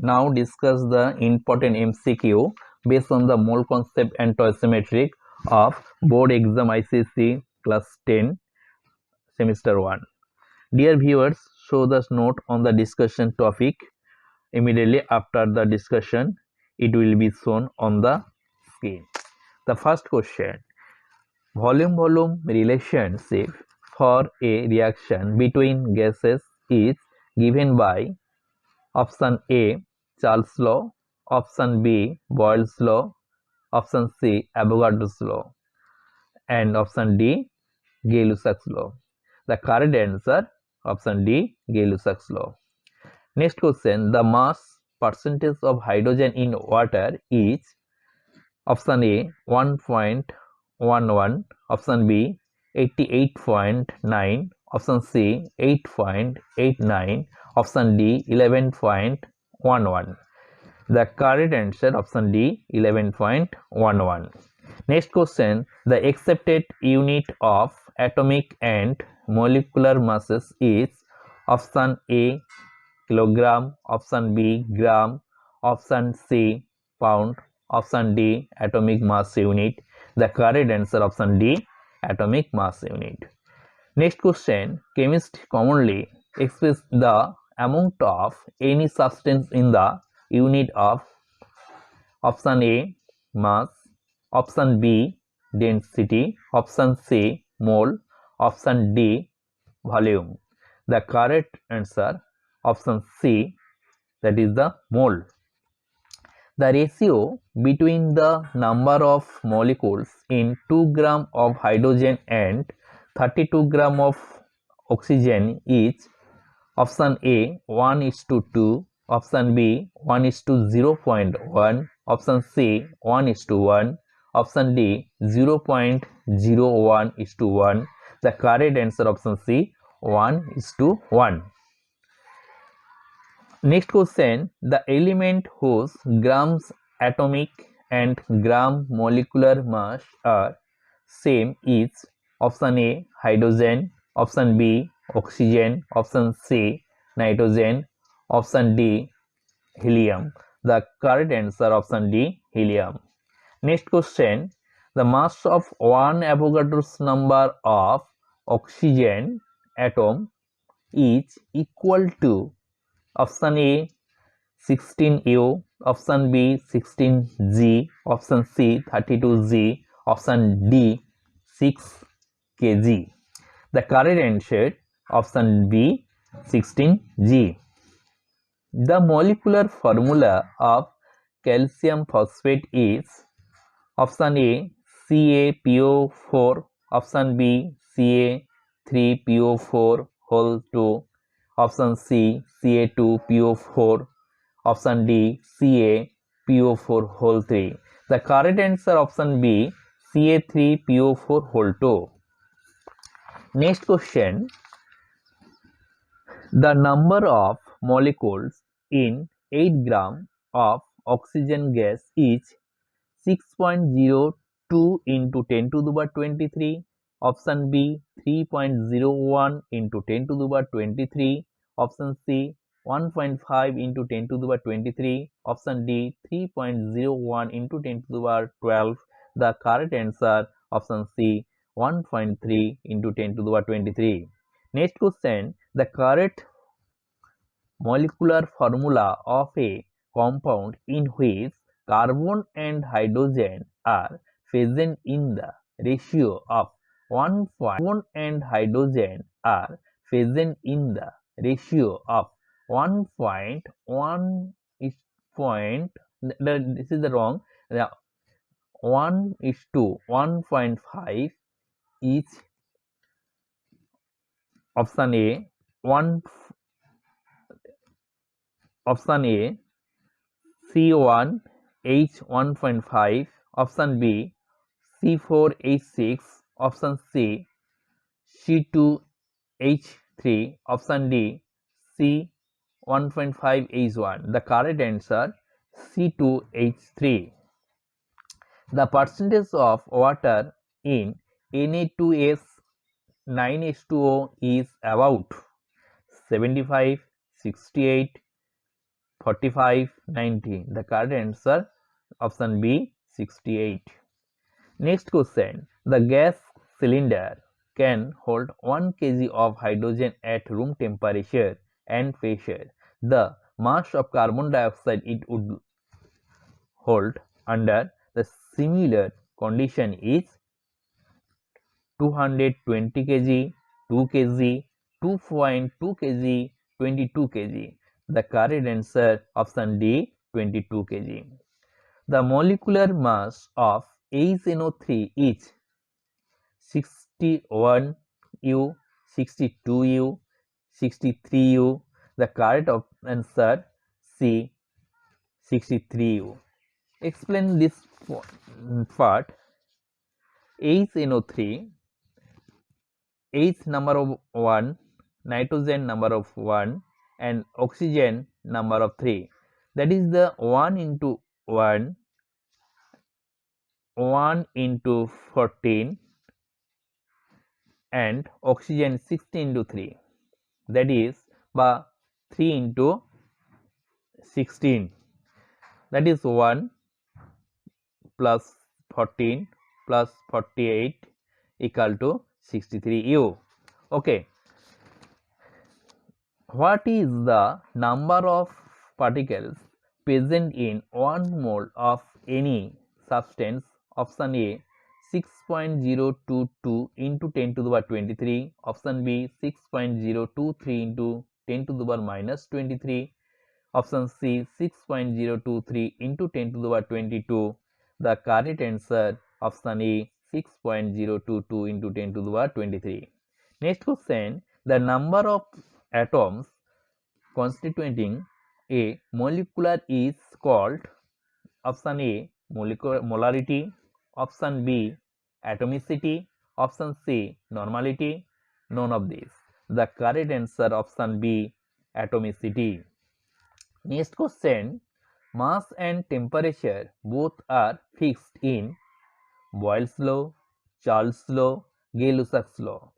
Now discuss the important MCQ based on the mole concept and stoichiometric of board exam ICSE class 10 semester 1. Dear viewers, show the note on the discussion topic. Immediately after the discussion, it will be shown on the screen. The first question, volume-volume relationship for a reaction between gases is given by option A, Charles law, option B, Boyle's law, option C, Avogadro's law, and option D, Gay-Lussac's law. The correct answer, option D, Gay-Lussac's law. Next question, the mass percentage of hydrogen in water is option A 1.11, option B 88.9, option C 8.89, option D 11.11. The correct answer option D 11.11. Next question, the accepted unit of atomic and molecular masses is option A kilogram, option B gram, option C pound, option D atomic mass unit. The correct answer option D atomic mass unit. Next question, chemists commonly express the amount of any substance in the unit of option A mass, option B density, option C mole, option D volume. The correct answer option C, that is the mole. The ratio between the number of molecules in 2 gram of hydrogen and 32 gram of oxygen is option A 1:2, option B 1:0.1, option C 1:1, option D 0.01:1. The correct answer option C 1:1. Next question, the element whose grams atomic and gram molecular mass are same is option A hydrogen, option B oxygen, option C nitrogen, option D helium. The correct answer option D helium. Next question, the mass of one Avogadro's number of oxygen atom is equal to option A 16U, option B 16G, option C 32G, option D 6 kg. The correct answer option B 16G. The molecular formula of calcium phosphate is option A CaPO4, option B Ca3PO4 whole 2, option C Ca2PO4, option D CaPO4 whole 3. The correct answer option B Ca3PO4 whole 2. Next question, the number of molecules in 8 gram of oxygen gas is 6.02 into 10 to the power 23, option B 3.01 into 10 to the power 23, option C 1.5 into 10 to the power 23, option D 3.01 into 10 to the power 12. The correct answer option C 1.3 into 10 to the power 23. Next question, the correct molecular formula of a compound in which carbon and hydrogen are present in the ratio of 1. Carbon and hydrogen are present in the ratio of 1.1 is point. This is the wrong. 1:1.5 each. Option A 1. Option A C1 H1.5, option B C4 H6, option C C2 H3, option D C1.5 H1. The correct answer C2 H3. The percentage of water in Na2S 9H2O is about 75, 68, 45, 90. The correct answer option B 68. Next question. The gas cylinder can hold 1 kg of hydrogen at room temperature and pressure. The mass of carbon dioxide it would hold under the similar condition is 220 kg, 2 kg, 2.2 kg, 22 kg. The correct answer option D 22 kg. The molecular mass of HNO3 is 61 U, 62 U, 63 U. The correct answer C 63 U. Explain this part. HNO3, H number of 1, nitrogen number of 1 and oxygen number of 3. That is the 1 into 1, 1 into 14 and oxygen 16 into 3. That is by 3 into 16. That is 1 plus 14 plus 48 equal to 63 U. Okay. What is the number of particles present in 1 mole of any substance? Option A 6.022 into 10 to the power 23. Option B 6.023 into 10 to the power minus 23. Option C 6.023 into 10 to the power 22. The correct answer option A 6.022 into 10 to the power 23. Next question. The number of atoms constituting a molecule is called option A molarity, option B atomicity, option C normality, none of these. The correct answer option B atomicity. Next question. Mass and temperature both are fixed in Boyle's law, Charles' law, Gay-Lussac's law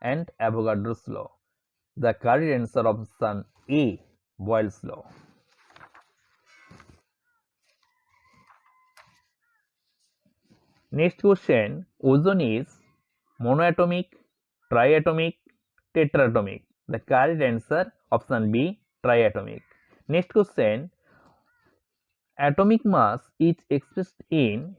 and Avogadro's law. The correct answer option A Boyle's law. Next question. Ozone is monoatomic, triatomic, tetratomic. The correct answer option B triatomic. Next question. Atomic mass is expressed in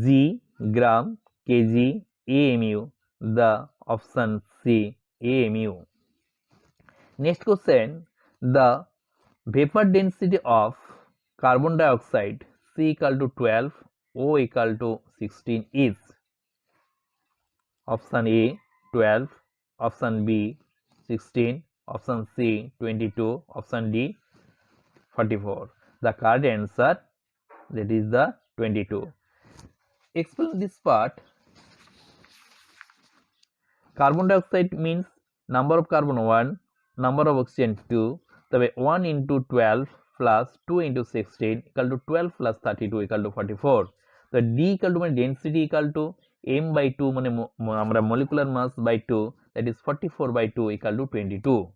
g, gram, kg, AMU. The option C AMU. Next question. The vapor density of carbon dioxide C equal to 12, O equal to 16 is option A 12, option B 16, option C 22, option D 44. The correct answer that is the 22. Explain this part. Carbon dioxide means number of carbon 1, number of oxygen 2. তবে 1 into 12 plus 2 into 16 equal to 12 plus 32 equal to 44. So D equal to মানে density equal to m by 2 মানে আমরা molecular mass by 2, that is 44 by 2 equal to 22.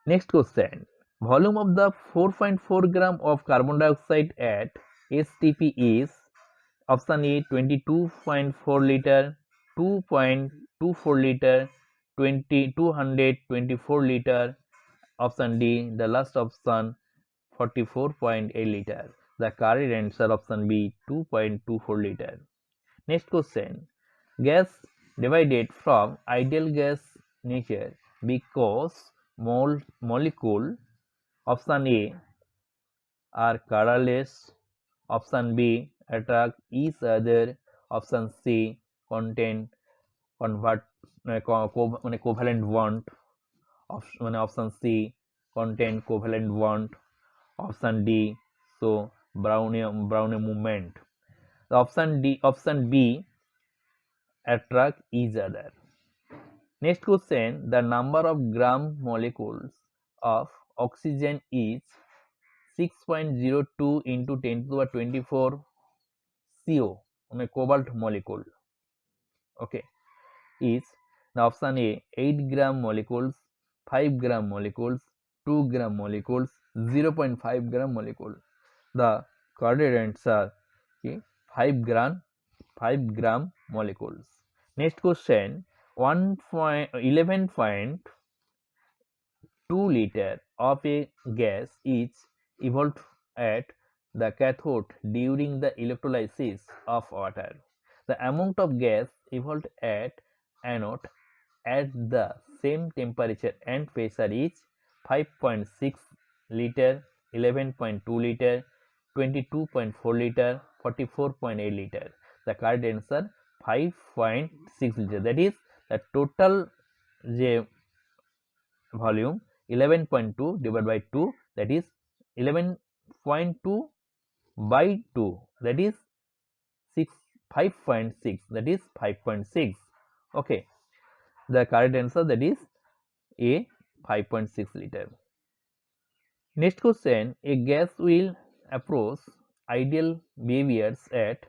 Next question. Volume of the 4.4 gram of carbon dioxide at STP is option A 22.4 liter, 2.24 liter, 224 liter, option D the last option 44.8 liter. The correct answer option B 2.24 liter. Next question. Gas divided from ideal gas nature because molecule option A are colorless, option B attract each other, option C contain covalent bond, option C contain covalent bond, option D so Brownian movement. The option B attract each other. Next question. The number of gram molecules of oxygen is 6.02 into 10 to the power 24 CO cobalt molecule. Okay, is the option A 8 gram molecules, 5 gram molecules, 2 gram molecules, 0.5 gram molecule. The coordinates are 5 gram molecules. Next question, 11.2 liter of a gas is evolved at the cathode during the electrolysis of water. The amount of gas evolved at anode at the same temperature and pressure is 5.6 liter, 11.2 liter, 22.4 liter, 44.8 liter. The correct answer 5.6 liter. That is the total volume 11.2 divided by 2, that is 11.2 by 2, that is 5.6, that is 5.6. Okay, the correct answer, that is A, 5.6 liter. Next question, a gas will approach ideal behaviors at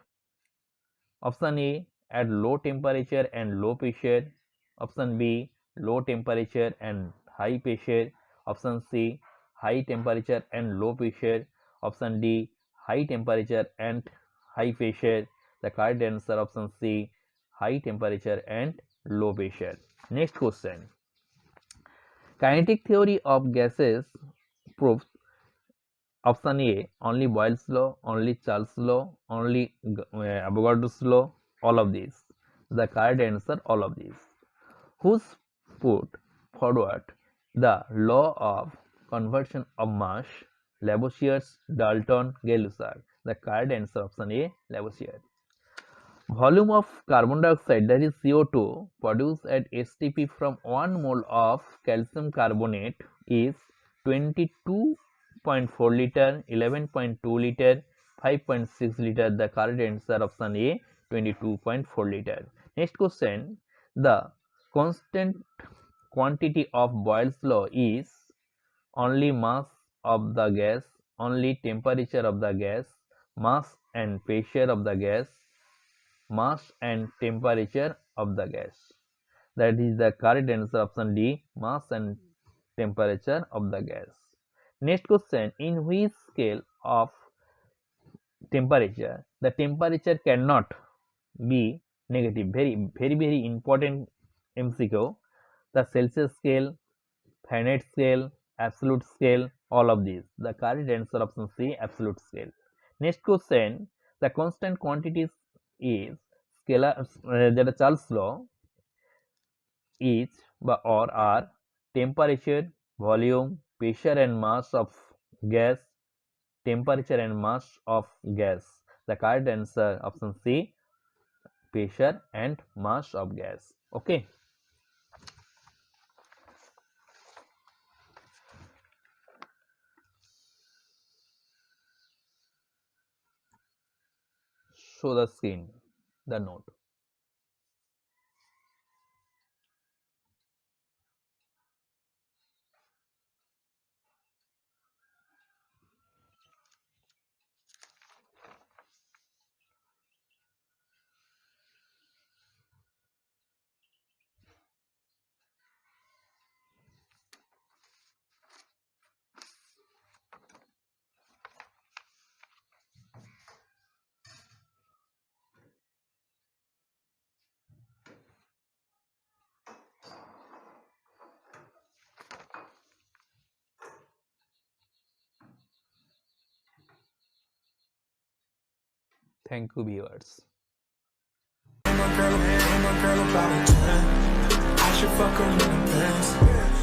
option A, at low temperature and low pressure, option B, low temperature and high pressure, option C, high temperature and low pressure, option D, high temperature and high pressure. The correct answer option C, high temperature and low pressure. Next question, kinetic theory of gases proves option A, only Boyle's law, only Charles' law, only Avogadro's law, all of these. The correct answer, all of these. Who's put forward the law of conversion of mass? Lavoisier, Dalton, Gay-Lussac. The correct answer option A, Lavoisier. Volume of carbon dioxide, that is CO2, produced at STP from 1 mole of calcium carbonate is 22.4 liter, 11.2 liter, 5.6 liter. The correct answer option A, 22.4 liter. Next question, the constant quantity of Boyle's law is only mass of the gas, only temperature of the gas, mass and pressure of the gas, mass and temperature of the gas. That is the correct answer option D, mass and temperature of the gas. Next question, in which scale of temperature the temperature cannot be negative? Very important MCQ. The Celsius scale, Fahrenheit scale, absolute scale, all of these. The correct answer option C, absolute scale. Next question, the constant quantities is scalar, that is Charles' law, is or are temperature, volume, pressure and mass of gas, temperature and mass of gas. The correct answer option C, pressure and mass of gas. Okay. Show the screen, the note. Thank you, viewers. My girl about a 10. I should fuck her in the pants.